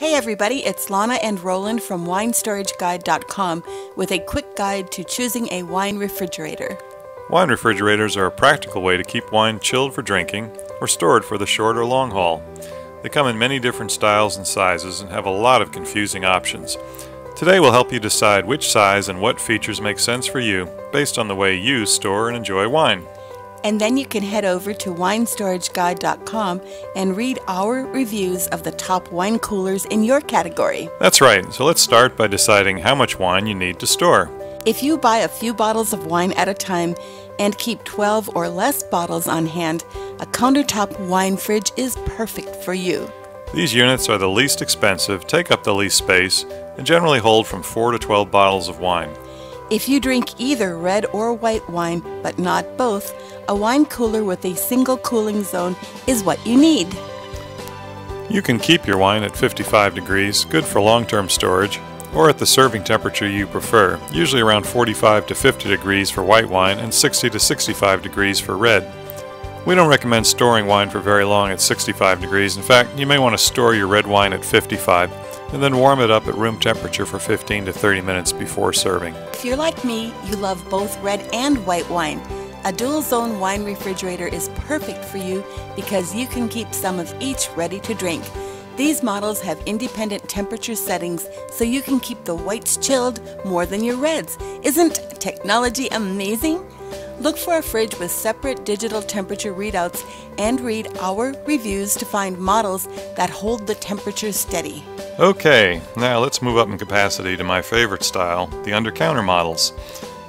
Hey everybody, it's Lana and Roland from WineStorageGuide.com with a quick guide to choosing a wine refrigerator. Wine refrigerators are a practical way to keep wine chilled for drinking or stored for the short or long haul. They come in many different styles and sizes and have a lot of confusing options. Today we'll help you decide which size and what features make sense for you based on the way you store and enjoy wine. And then you can head over to WineStorageGuide.com and read our reviews of the top wine coolers in your category. That's right, so let's start by deciding how much wine you need to store. If you buy a few bottles of wine at a time and keep 12 or less bottles on hand, a countertop wine fridge is perfect for you. These units are the least expensive, take up the least space, and generally hold from 4 to 12 bottles of wine. If you drink either red or white wine, but not both, a wine cooler with a single cooling zone is what you need. You can keep your wine at 55 degrees, good for long-term storage, or at the serving temperature you prefer, usually around 45 to 50 degrees for white wine and 60 to 65 degrees for red. We don't recommend storing wine for very long at 65 degrees. In fact, you may want to store your red wine at 55 and then warm it up at room temperature for 15 to 30 minutes before serving. If you're like me, you love both red and white wine. A dual zone wine refrigerator is perfect for you because you can keep some of each ready to drink. These models have independent temperature settings so you can keep the whites chilled more than your reds. Isn't technology amazing? Look for a fridge with separate digital temperature readouts and read our reviews to find models that hold the temperature steady. Okay, now let's move up in capacity to my favorite style, the under-counter models.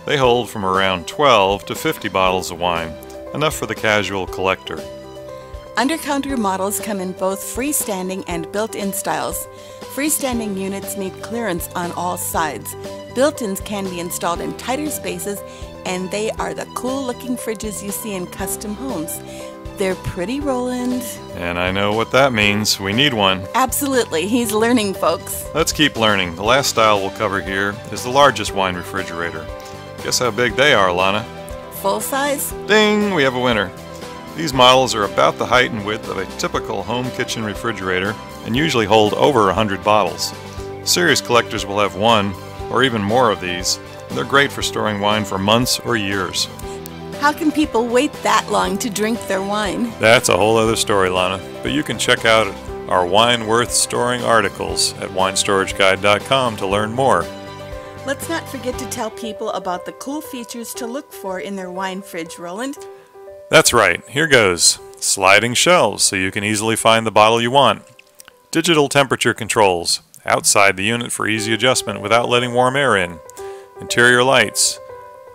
They hold from around 12 to 50 bottles of wine, enough for the casual collector. Under-counter models come in both freestanding and built-in styles. Freestanding units need clearance on all sides. Built-ins can be installed in tighter spaces, and they are the cool-looking fridges you see in custom homes. They're pretty, Roland. And I know what that means. We need one. Absolutely. He's learning, folks. Let's keep learning. The last style we'll cover here is the largest wine refrigerator. Guess how big they are, Lana? Full size? Ding! We have a winner. These models are about the height and width of a typical home kitchen refrigerator and usually hold over 100 bottles. Serious collectors will have one or even more of these, and they're great for storing wine for months or years. How can people wait that long to drink their wine? That's a whole other story, Lana, but you can check out our wine worth storing articles at WineStorageGuide.com to learn more. Let's not forget to tell people about the cool features to look for in their wine fridge, Roland. That's right, here goes. Sliding shelves so you can easily find the bottle you want. Digital temperature controls, outside the unit for easy adjustment without letting warm air in. Interior lights.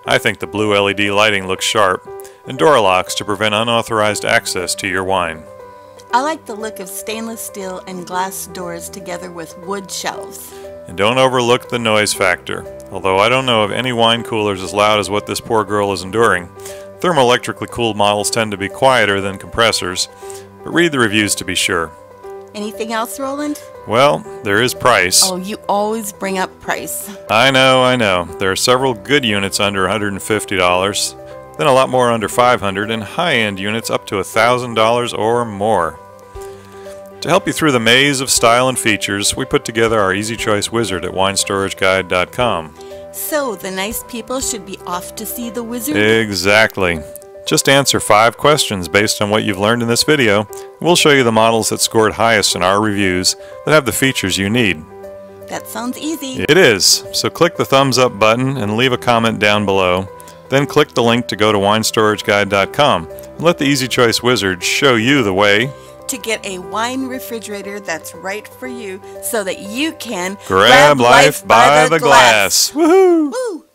I think the blue LED lighting looks sharp. And door locks to prevent unauthorized access to your wine. I like the look of stainless steel and glass doors together with wood shelves. And don't overlook the noise factor. Although I don't know of any wine coolers as loud as what this poor girl is enduring. Thermoelectrically cooled models tend to be quieter than compressors, but read the reviews to be sure. Anything else, Roland? Well, there is price. Oh, you always bring up price. I know. There are several good units under $150, then a lot more under $500, and high-end units up to $1,000 or more. To help you through the maze of style and features, we put together our Easy Choice Wizard at WineStorageGuide.com. So, the nice people should be off to see the wizard? Exactly. Just answer 5 questions based on what you've learned in this video. We'll show you the models that scored highest in our reviews that have the features you need. That sounds easy. It is. So click the thumbs up button and leave a comment down below. Then click the link to go to WineStorageGuide.com and let the Easy Choice Wizard show you the way to get a wine refrigerator that's right for you so that you can grab life by the glass. Woohoo! Woo!